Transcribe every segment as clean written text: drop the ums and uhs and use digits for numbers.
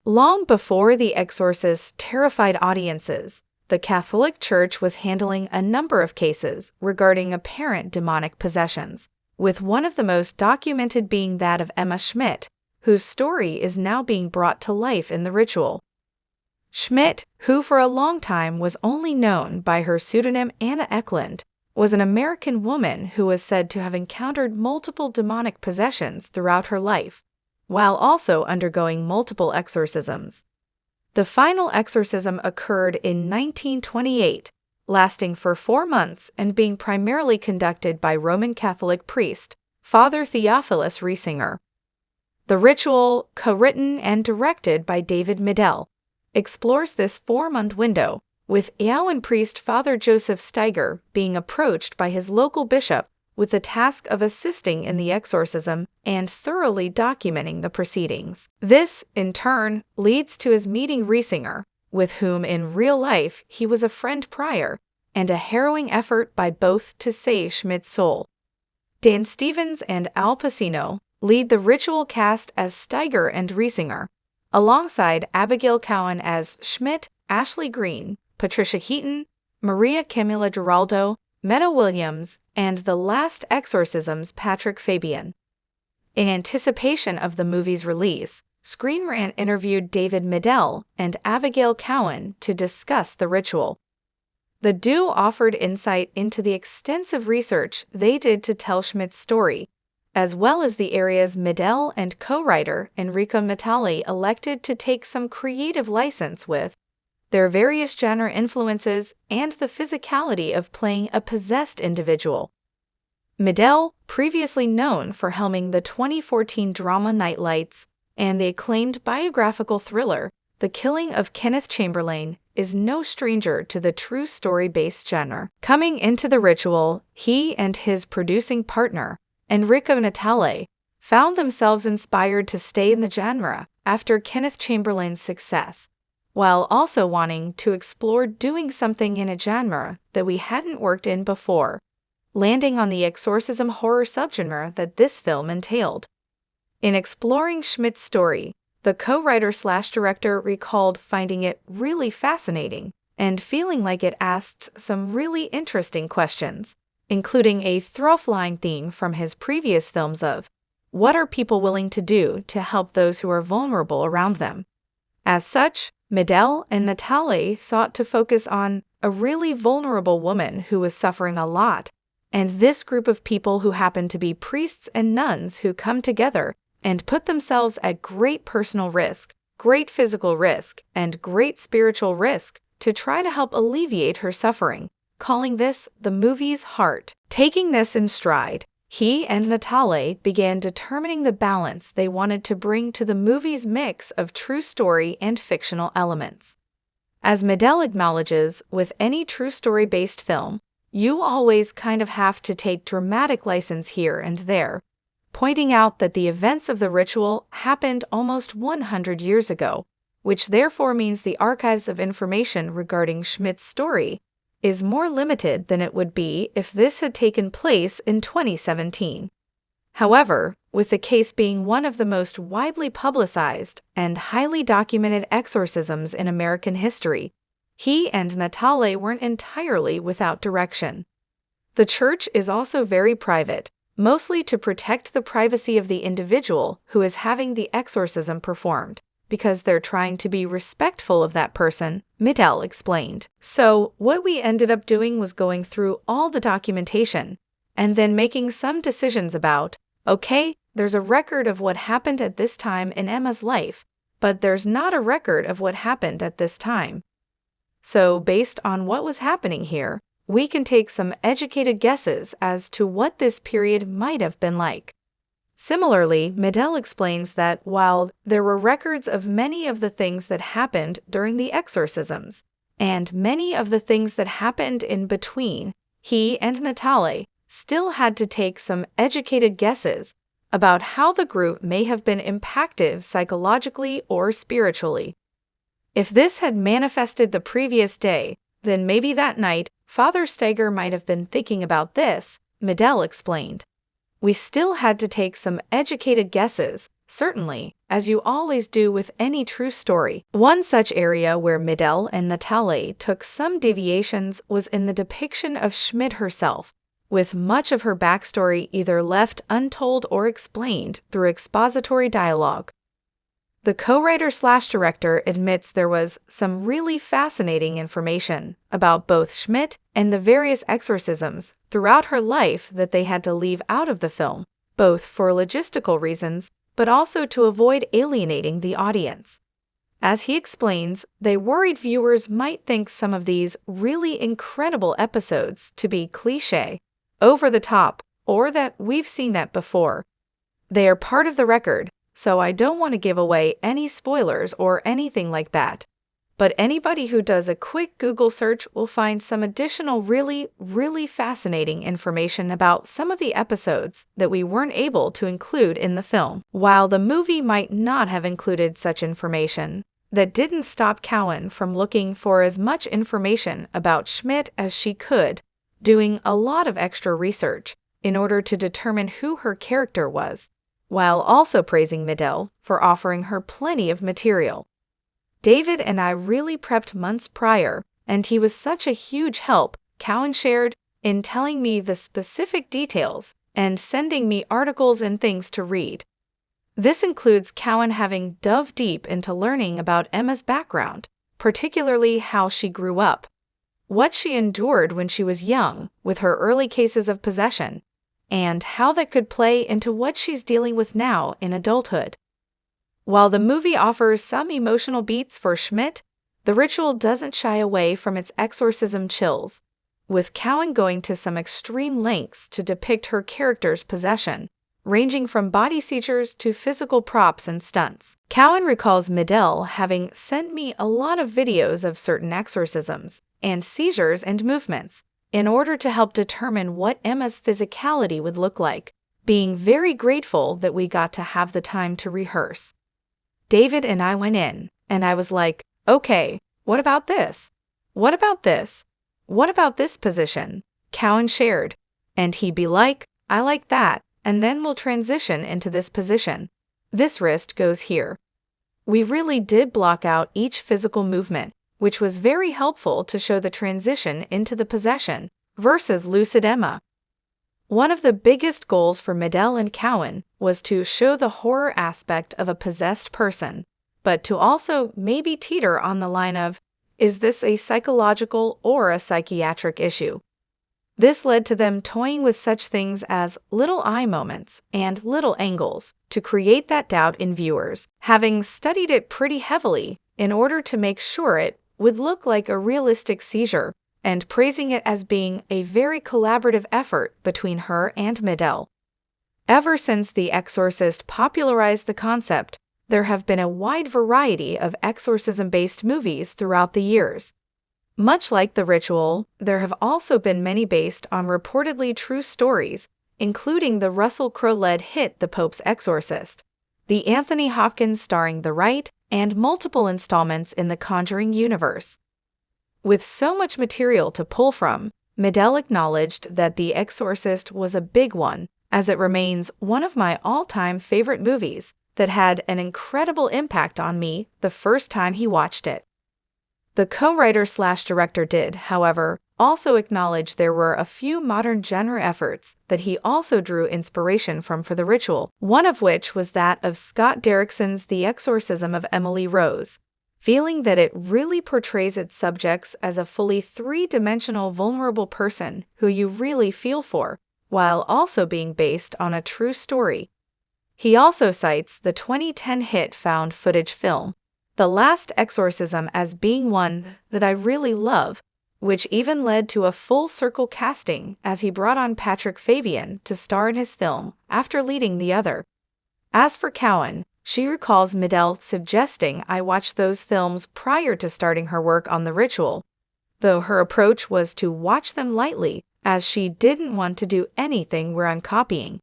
Long before The Exorcist terrified audiences, the Catholic Church was handling a number of cases regarding apparent demonic possessions, with one of the most documented being that of Emma Schmidt, whose story is now being brought to life in The Ritual. Schmidt, who for a long time was only known by her pseudonym Anna Eklund, was an American woman who was said to have encountered multiple demonic possessions throughout her life, while also undergoing multiple exorcisms. The final exorcism occurred in 1928, lasting for 4 months and being primarily conducted by Roman Catholic priest Father Theophilus Riesinger. The Ritual, co-written and directed by David Midell, explores this 4-month window, with Iowan priest Father Joseph Steiger being approached by his local bishop with the task of assisting in the exorcism and thoroughly documenting the proceedings. This, in turn, leads to his meeting Riesinger, with whom in real life he was a friend prior, and a harrowing effort by both to save Schmidt's soul. Dan Stevens and Al Pacino lead the Ritual cast as Steiger and Riesinger, alongside Abigail Cowan as Schmidt, Ashley Greene, Patricia Heaton, Maria Camila Giraldo, Meta Williams, and The Last Exorcism's Patrick Fabian. In anticipation of the movie's release, Screen Rant interviewed David Midell and Abigail Cowan to discuss The Ritual. The duo offered insight into the extensive research they did to tell Schmidt's story, as well as the areas Midell and co-writer Enrico Natali elected to take some creative license with, their various genre influences, and the physicality of playing a possessed individual. Midell, previously known for helming the 2014 drama Night Lights and the acclaimed biographical thriller The Killing of Kenneth Chamberlain, is no stranger to the true story-based genre. Coming into The Ritual, he and his producing partner, Enrico Natali, found themselves inspired to stay in the genre after Kenneth Chamberlain's success, while also wanting to explore doing something in a genre that we hadn't worked in before, landing on the exorcism horror subgenre that this film entailed. In exploring Schmidt's story, the co-writer/director recalled finding it really fascinating and feeling like it asked some really interesting questions, including a through-line theme from his previous films of, what are people willing to do to help those who are vulnerable around them? As such, Midell and Natali sought to focus on a really vulnerable woman who was suffering a lot, and this group of people who happen to be priests and nuns who come together and put themselves at great personal risk, great physical risk, and great spiritual risk to try to help alleviate her suffering, calling this the movie's heart. Taking this in stride, he and Natali began determining the balance they wanted to bring to the movie's mix of true story and fictional elements. As Midell acknowledges, with any true story-based film, you always kind of have to take dramatic license here and there, pointing out that the events of The Ritual happened almost 100 years ago, which therefore means the archives of information regarding Schmidt's story is more limited than it would be if this had taken place in 2017. However, with the case being one of the most widely publicized and highly documented exorcisms in American history, he and Natali weren't entirely without direction. The church is also very private, mostly to protect the privacy of the individual who is having the exorcism performed, because they're trying to be respectful of that person, Midell explained. So, what we ended up doing was going through all the documentation, and then making some decisions about, okay, there's a record of what happened at this time in Emma's life, but there's not a record of what happened at this time. So, based on what was happening here, we can take some educated guesses as to what this period might have been like. Similarly, Midell explains that while there were records of many of the things that happened during the exorcisms, and many of the things that happened in between, he and Natali still had to take some educated guesses about how the group may have been impacted psychologically or spiritually. If this had manifested the previous day, then maybe that night Father Steiger might have been thinking about this, Midell explained. We still had to take some educated guesses Certainly, as you always do with any true story. One such area where Midel and Natale took some deviations was in the depiction of Schmidt herself, with much of her backstory either left untold or explained through expository dialogue. The co-writer/director admits there was some really fascinating information about both Schmidt and the various exorcisms throughout her life that they had to leave out of the film, both for logistical reasons but also to avoid alienating the audience. As he explains, they worried viewers might think some of these really incredible episodes to be cliché, over the top, or that we've seen that before. They are part of the record, so I don't want to give away any spoilers or anything like that. But anybody who does a quick Google search will find some additional really fascinating information about some of the episodes that we weren't able to include in the film. While the movie might not have included such information, that didn't stop Cowan from looking for as much information about Schmidt as she could, doing a lot of extra research in order to determine who her character was, while also praising Midel for offering her plenty of material. David and I really prepped months prior, and he was such a huge help, Cowan shared, in telling me the specific details and sending me articles and things to read. This includes Cowan having dove deep into learning about Emma's background, particularly how she grew up, what she endured when she was young with her early cases of possession, and how that could play into what she's dealing with now in adulthood. While the movie offers some emotional beats for Schmidt, the ritual doesn't shy away from its exorcism chills, with Cowan going to some extreme lengths to depict her character's possession, ranging from body seizures to physical props and stunts. Cowan recalls Midel having sent me a lot of videos of certain exorcisms and seizures and movements in order to help determine what Emma's physicality would look like, being very grateful that we got to have the time to rehearse. David and I went in, and I was like, okay, what about this? What about this? What about this position? Cowan shared, and he'd be like, I like that, and then we'll transition into this position. This wrist goes here. We really did block out each physical movement, which was very helpful to show the transition into the possession versus lucid Emma. One of the biggest goals for Midel and Cowan was to show the horror aspect of a possessed person, but to also maybe teeter on the line of, is this a psychological or a psychiatric issue? This led to them toying with such things as little eye moments and little angles to create that doubt in viewers, having studied it pretty heavily in order to make sure it would look like a realistic seizure, and praising it as being a very collaborative effort between her and Midel. Ever since The Exorcist popularized the concept, there have been a wide variety of exorcism-based movies throughout the years. Much like The Ritual, there have also been many based on reportedly true stories, including the Russell Crowe-led hit The Pope's Exorcist, the Anthony Hopkins starring The Rite, and multiple installments in the Conjuring universe. With so much material to pull from, Midel acknowledged that The Exorcist was a big one, as it remains one of my all-time favorite movies that had an incredible impact on me the first time he watched it. The co-writer/director did, however, also acknowledge there were a few modern genre efforts that he also drew inspiration from for The Ritual, one of which was that of Scott Derrickson's The Exorcism of Emily Rose, feeling that it really portrays its subjects as a fully three-dimensional vulnerable person who you really feel for, while also being based on a true story. He also cites the 2010 hit found footage film, The Last Exorcism, as being one that I really love, which even led to a full-circle casting as he brought on Patrick Fabian to star in his film after leading the other. As for Cowan, she recalls Midel suggesting I watch those films prior to starting her work on The Ritual, though her approach was to watch them lightly, as she didn't want to do anything where I'm copying.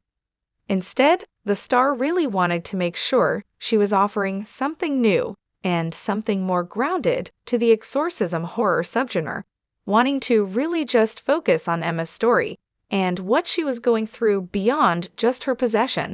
Instead, the star really wanted to make sure she was offering something new and something more grounded to the exorcism horror subgenre, wanting to really just focus on Emma's story and what she was going through beyond just her possession.